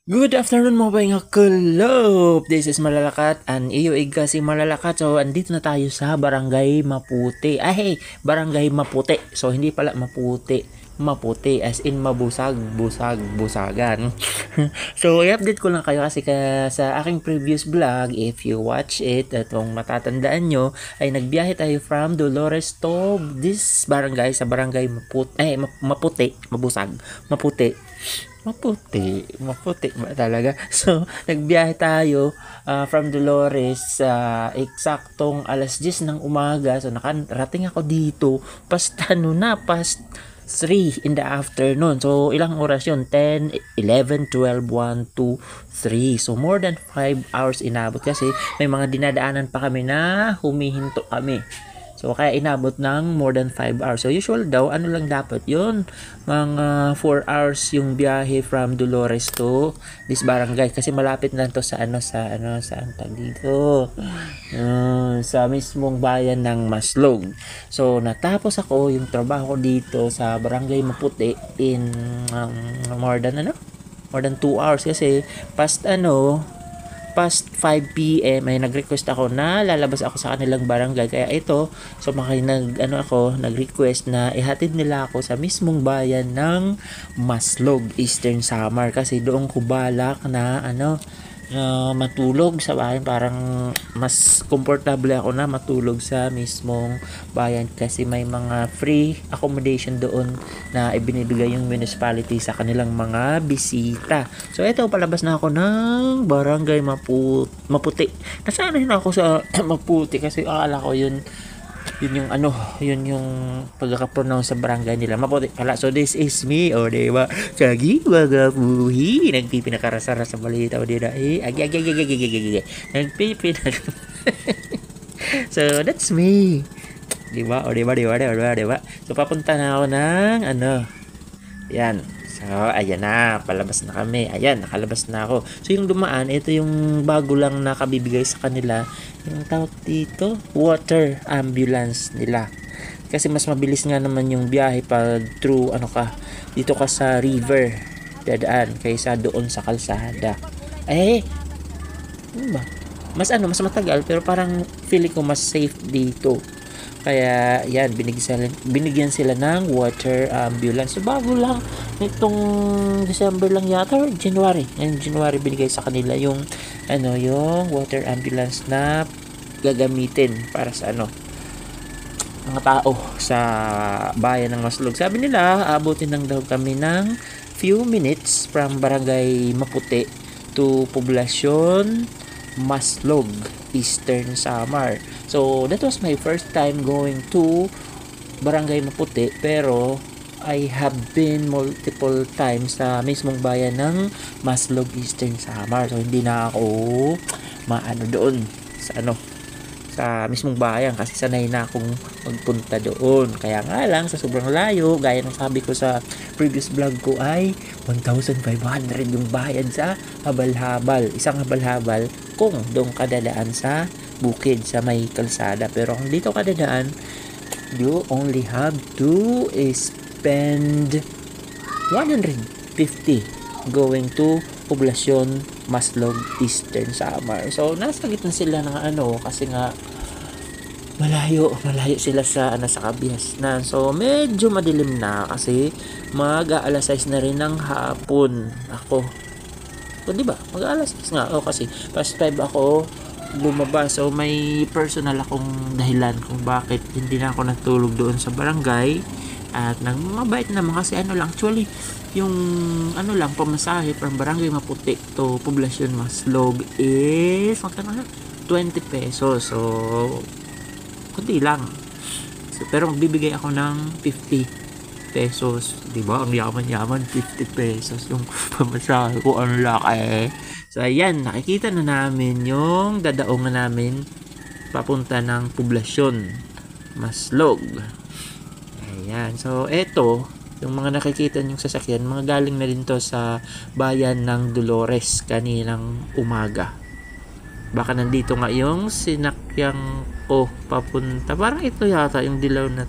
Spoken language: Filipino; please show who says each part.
Speaker 1: Good afternoon mga pahinga kulop! This is Malalakat and iyo kasi Malalakat. So, andito na tayo sa Barangay Maputi. Barangay Maputi. So, hindi pala Maputi. Maputi as in mabusag, busag, busagan. So, i-update ko lang kayo kasi sa aking previous vlog, if you watch it, itong matatandaan nyo, ay nagbiyahe tayo from Dolores to this barangay sa Barangay Maputi. Maputi, mabusag, Maputi. Maputi ba talaga? So, nagbiyahe tayo from Dolores eksaktong alas 10 ng umaga. So, nakarating ako dito past 3 in the afternoon. So, ilang oras yun? 10, 11, 12, 1, 2, 3. So, more than 5 hours inabot kasi may mga dinadaanan pa kami na humihinto kami. So, kaya inabot ng more than 5 hours. So, usual daw, ano lang dapat yun? Mga 4 hours yung biyahe from Dolores to this barangay. Kasi malapit na to saan tag dito? Sa mismong bayan ng Maslog. So, natapos ako yung trabaho ko dito sa Barangay Maputi in more than 2 hours kasi past 5 PM ay nag-request ako na lalabas ako sa kanilang barangay. Kaya ito, so nag-request na ihatid nila ako sa mismong bayan ng Maslog, Eastern Samar kasi doon ko balak na matulog sa bayan. Parang mas komportable ako na matulog sa mismong bayan kasi may mga free accommodation doon na ibinibigay yung municipality sa kanilang mga bisita. So ito, palabas na ako ng Barangay Maputi. Nasanahin ako sa Maputi kasi akala ko yun yung pagkaka-pronounce sa barangay nila. Maputi pala. So this is me, diba? Kagi wagapuhi. Nagpipinakarasara sa balita, diba? Nagpipinak. So that's me. Diba? Diba? So papunta na ako ng yan. So, ayan na, palabas na kami. Ayan, nakalabas na ako. So, yung dumaan, ito yung bago lang nakabibigay sa kanila. Yung tawag dito, water ambulance nila. Kasi mas mabilis nga naman yung biyahe pag through, dito ka sa river, dadaan, kaysa doon sa kalsada. Ano ba? Mas matagal, pero parang feeling ko mas safe dito. Kaya yan, binigyan sila ng water ambulance. So, bago lang nitong December lang yata or January. Ngayong January binigay sa kanila yung yung water ambulance na gagamitin para sa mga tao sa bayan ng Maslog. Sabi nila, abutin lang daw kami ng few minutes from Barangay Maputi to Poblacion Maslog, Eastern Samar. So, that was my first time going to Barangay Maputi, pero I have been multiple times sa mismong bayan ng Maslog, Eastern Samar. So, hindi na ako doon sa mismong bayan kasi sanay na akong magpunta doon. Kaya nga lang, sa sobrang layo, gaya ng sabi ko sa previous vlog ko, ay 1,500 yung bayad sa habal-habal. Isang habal-habal kung doon ka dadaan sa bukid, sa may kalsada. Pero kung dito ka dadaan, you only have to spend 150 going to Poblacion Maslog, Eastern Samar. So, nasa gitna sila ng kasi nga malayo sila sa Kabiasnan. So, medyo madilim na kasi mag-aalas 6 na rin ng hapon ako. So, di ba? Mag-aalas 6 nga. Kasi past 5 ako lumabas. So, may personal akong dahilan kung bakit hindi na ako natulog doon sa barangay. At mabait naman kasi actually, yung pamasahe from Barangay Maputi to Poblacion Maslog is 20 pesos. So, kunti lang. So, pero magbibigay ako ng 50 pesos. Diba? Ang yaman-yaman, 50 pesos yung pamasahe ko. Ang laki. So, ayan. Nakikita na namin yung dadaong na namin papunta ng Poblacion Maslog. Ayan. So, eto, yung mga nakikita nyong sasakyan, mga galing na din to sa bayan ng Dolores kaninang umaga. Baka nandito nga yung sinakyang ko papunta. Parang ito yata yung dilaw na